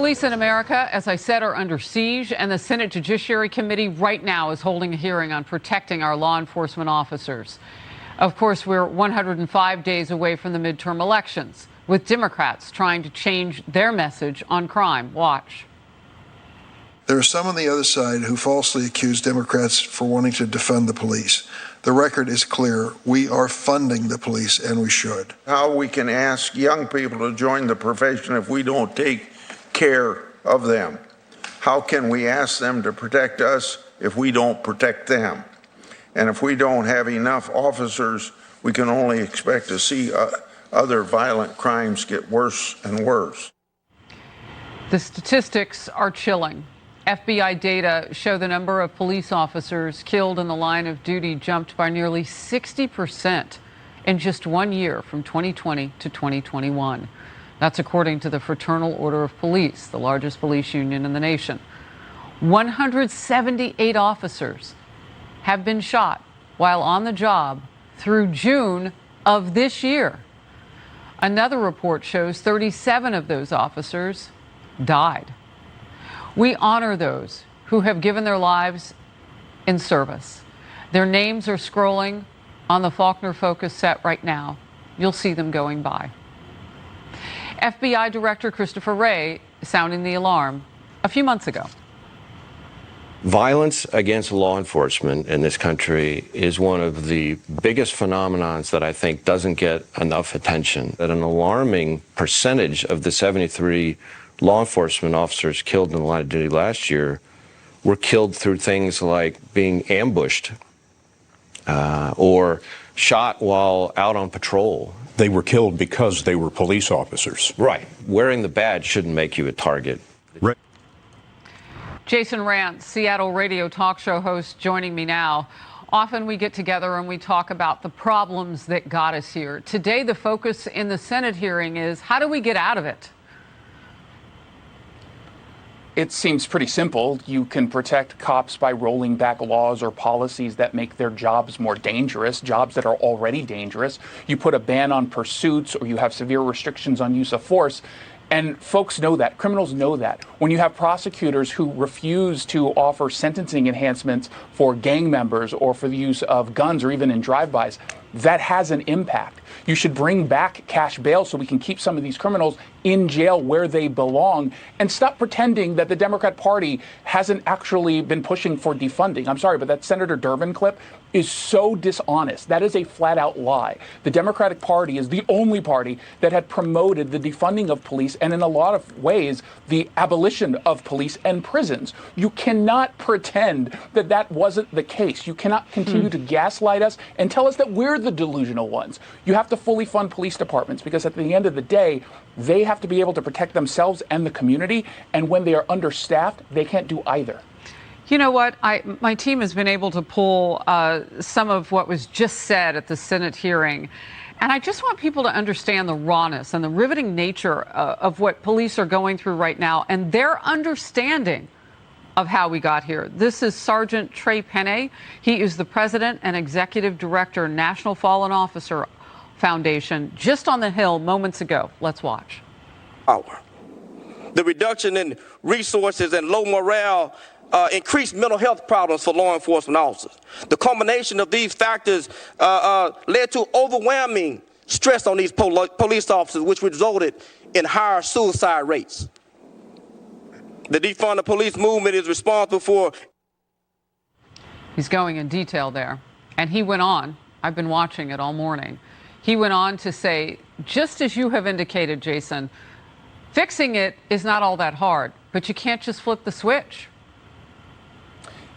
Police in America, as I said, are under siege, and the Senate Judiciary Committee right now is holding a hearing on protecting our law enforcement officers. Of course, we're 105 days away from the midterm elections, with Democrats trying to change their message on crime. Watch. There are some on the other side who falsely accuse Democrats for wanting to defund the police. The record is clear. We are funding the police, and we should. How we can ask young people to join the profession if we don't take care of them? How can we ask them to protect us if we don't protect them? And if we don't have enough officers, we can only expect to see other violent crimes get worse and worse. The statistics are chilling. FBI data show the number of police officers killed in the line of duty jumped by nearly 60% in just 1 year, from 2020 to 2021. That's according to the Fraternal Order of Police, the largest police union in the nation. 178 officers have been shot while on the job through June of this year. Another report shows 37 of those officers died. We honor those who have given their lives in service. Their names are scrolling on the Faulkner Focus set right now. You'll see them going by. FBI Director Christopher Wray sounding the alarm a few months ago. Violence against law enforcement in this country is one of the biggest phenomenons that I think doesn't get enough attention. That an alarming percentage of the 73 law enforcement officers killed in the line of duty last year were killed through things like being ambushed or shot while out on patrol. They were killed because they were police officers. Right. Wearing the badge shouldn't make you a target. Right. Jason Rantz, Seattle radio talk show host, joining me now. Often we get together and we talk about the problems that got us here. Today, the focus in the Senate hearing is how do we get out of it? It seems pretty simple. You can protect cops by rolling back laws or policies that make their jobs more dangerous, jobs that are already dangerous. You put a ban on pursuits, or you have severe restrictions on use of force. And folks know that. Criminals know that. When you have prosecutors who refuse to offer sentencing enhancements for gang members or for the use of guns or even in drive-bys, that has an impact. You should bring back cash bail so we can keep some of these criminals in jail where they belong, and stop pretending that the Democrat Party hasn't actually been pushing for defunding. I'm sorry, but that Senator Durbin clip is so dishonest. That is a flat-out lie. The Democratic Party is the only party that had promoted the defunding of police and, in a lot of ways, the abolition of police and prisons. You cannot pretend that that wasn't the case. You cannot continue to gaslight us and tell us that we're the delusional ones. You have to fully fund police departments, because at the end of the day, they have to be able to protect themselves and the community, and when they are understaffed, they can't do either. You know what? My team has been able to pull some of what was just said at the Senate hearing. And I just want people to understand the rawness and the riveting nature of what police are going through right now and their understanding of how we got here. This is Sergeant Trey Penne. He is the president and executive director, National Fallen Officer Foundation, just on the Hill moments ago. Let's watch. The reduction in resources and low morale increased mental health problems for law enforcement officers. The combination of these factors led to overwhelming stress on these police officers, which resulted in higher suicide rates. The defund the police movement is responsible for. He's going in detail there. And he went on, I've been watching it all morning. He went on to say, just as you have indicated, Jason, fixing it is not all that hard, but you can't just flip the switch.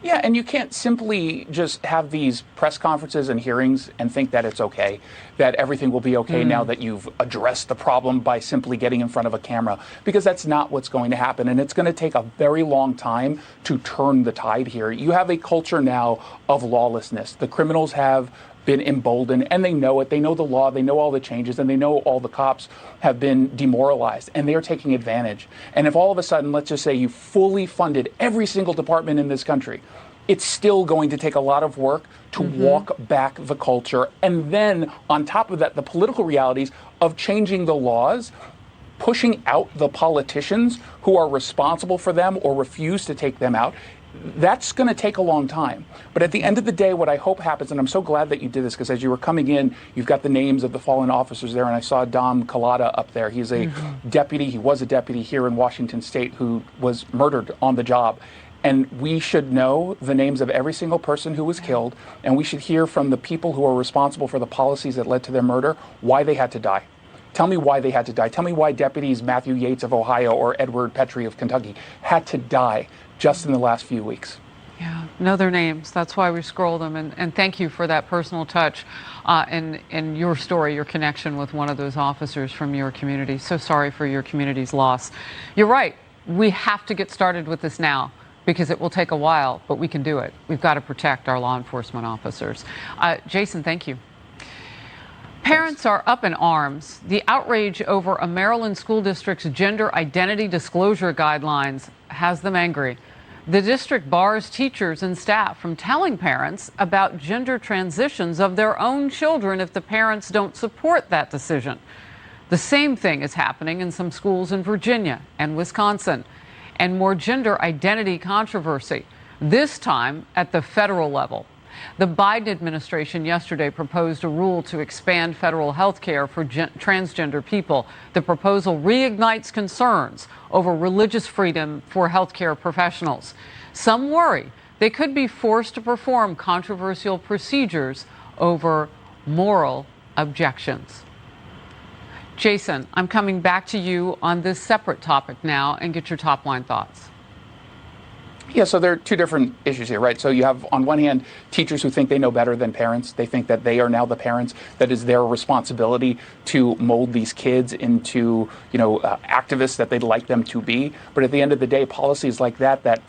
Yeah, and you can't simply just have these press conferences and hearings and think that it's okay, that everything will be okay now that you've addressed the problem by simply getting in front of a camera, because that's not what's going to happen. And it's going to take a very long time to turn the tide here. You have a culture now of lawlessness. The criminals have been emboldened, and they know it. They know the law, they know all the changes, and they know all the cops have been demoralized, and they are taking advantage. And if all of a sudden, let's just say you fully funded every single department in this country, it's still going to take a lot of work to walk back the culture. And then on top of that, the political realities of changing the laws pushing out the politicians who are responsible for them or refuse to take them out, that's going to take a long time. But at the end of the day, what I hope happens, and I'm so glad that you did this, because as you were coming in, you've got the names of the fallen officers there, and I saw Dom Collada up there. He's a deputy. He was a deputy here in Washington State who was murdered on the job. And we should know the names of every single person who was killed, and we should hear from the people who are responsible for the policies that led to their murder, why they had to die. Tell me why they had to die. Tell me why deputies Matthew Yates of Ohio or Edward Petrie of Kentucky had to die just in the last few weeks. Yeah, know their names. That's why we scroll them. And thank you for that personal touch and your story, your connection with one of those officers from your community. So sorry for your community's loss. You're right. We have to get started with this now because it will take a while, but we can do it. We've got to protect our law enforcement officers. Jason, thank you. Parents are up in arms. The outrage over a Maryland school district's gender identity disclosure guidelines has them angry. The district bars teachers and staff from telling parents about gender transitions of their own children if the parents don't support that decision. The same thing is happening in some schools in Virginia and Wisconsin. And more gender identity controversy, this time at the federal level. The Biden administration yesterday proposed a rule to expand federal health care for transgender people. The proposal reignites concerns over religious freedom for healthcare professionals. Some worry they could be forced to perform controversial procedures over moral objections. Jason, I'm coming back to you on this separate topic now and get your top line thoughts. Yeah, so there are two different issues here, right? So you have, on one hand, teachers who think they know better than parents. They think that they are now the parents, that is their responsibility to mold these kids into, activists that they'd like them to be. But at the end of the day, policies like that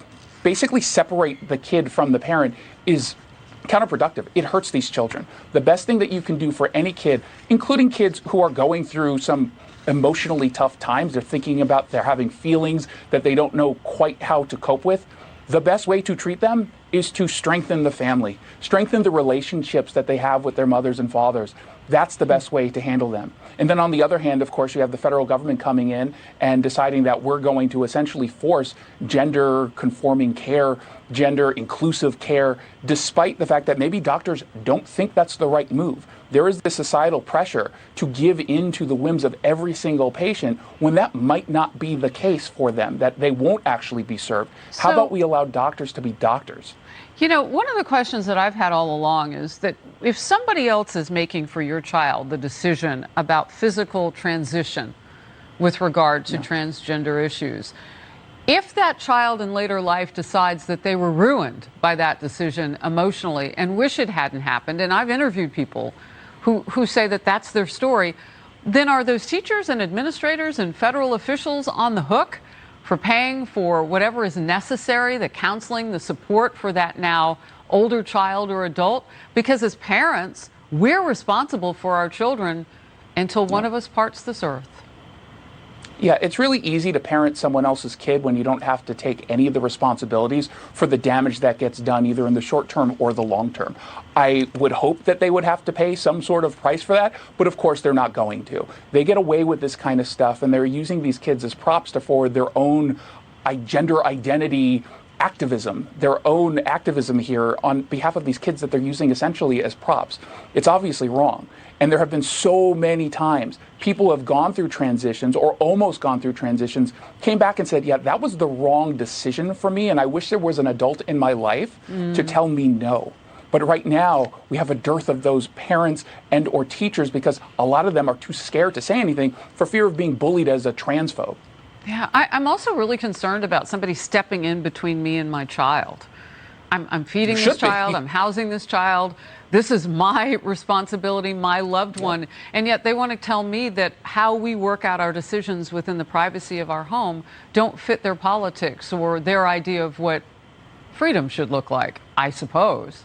basically separate the kid from the parent is counterproductive. It hurts these children. The best thing that you can do for any kid, including kids who are going through some emotionally tough times, they're having feelings that they don't know quite how to cope with, the best way to treat them is to strengthen the family, strengthen the relationships that they have with their mothers and fathers. That's the best way to handle them. And then on the other hand, of course, you have the federal government coming in and deciding that we're going to essentially force gender conforming care, gender inclusive care, despite the fact that maybe doctors don't think that's the right move. There is this societal pressure to give in to the whims of every single patient when that might not be the case for them, that they won't actually be served. How about we allow doctors to be doctors? One of the questions that I've had all along is that if somebody else is making for your child the decision about physical transition with regard to transgender issues, if that child in later life decides that they were ruined by that decision emotionally and wish it hadn't happened, and I've interviewed people who say that that's their story, then are those teachers and administrators and federal officials on the hook for paying for whatever is necessary, the counseling, the support for that now older child or adult? Because as parents, we're responsible for our children until one of us parts this earth. Yeah, it's really easy to parent someone else's kid when you don't have to take any of the responsibilities for the damage that gets done either in the short term or the long term. I would hope that they would have to pay some sort of price for that, but of course they're not going to. They get away with this kind of stuff and they're using these kids as props to forward their own gender identity activism, their own activism here on behalf of these kids that they're using essentially as props. It's obviously wrong. And there have been so many times people have gone through transitions or almost gone through transitions, came back and said, yeah, that was the wrong decision for me. And I wish there was an adult in my life to tell me no. But right now, we have a dearth of those parents and or teachers because a lot of them are too scared to say anything for fear of being bullied as a transphobe. Yeah, I'm also really concerned about somebody stepping in between me and my child. I'm feeding this child, I'm housing this child. This is my responsibility, my loved one. And yet they want to tell me that how we work out our decisions within the privacy of our home don't fit their politics or their idea of what freedom should look like, I suppose.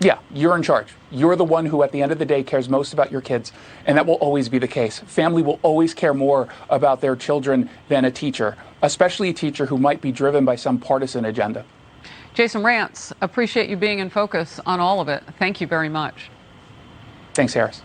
Yeah, you're in charge. You're the one who, at the end of the day, cares most about your kids, and that will always be the case. Family will always care more about their children than a teacher, especially a teacher who might be driven by some partisan agenda. Jason Rantz, appreciate you being in focus on all of it. Thank you very much. Thanks, Harris.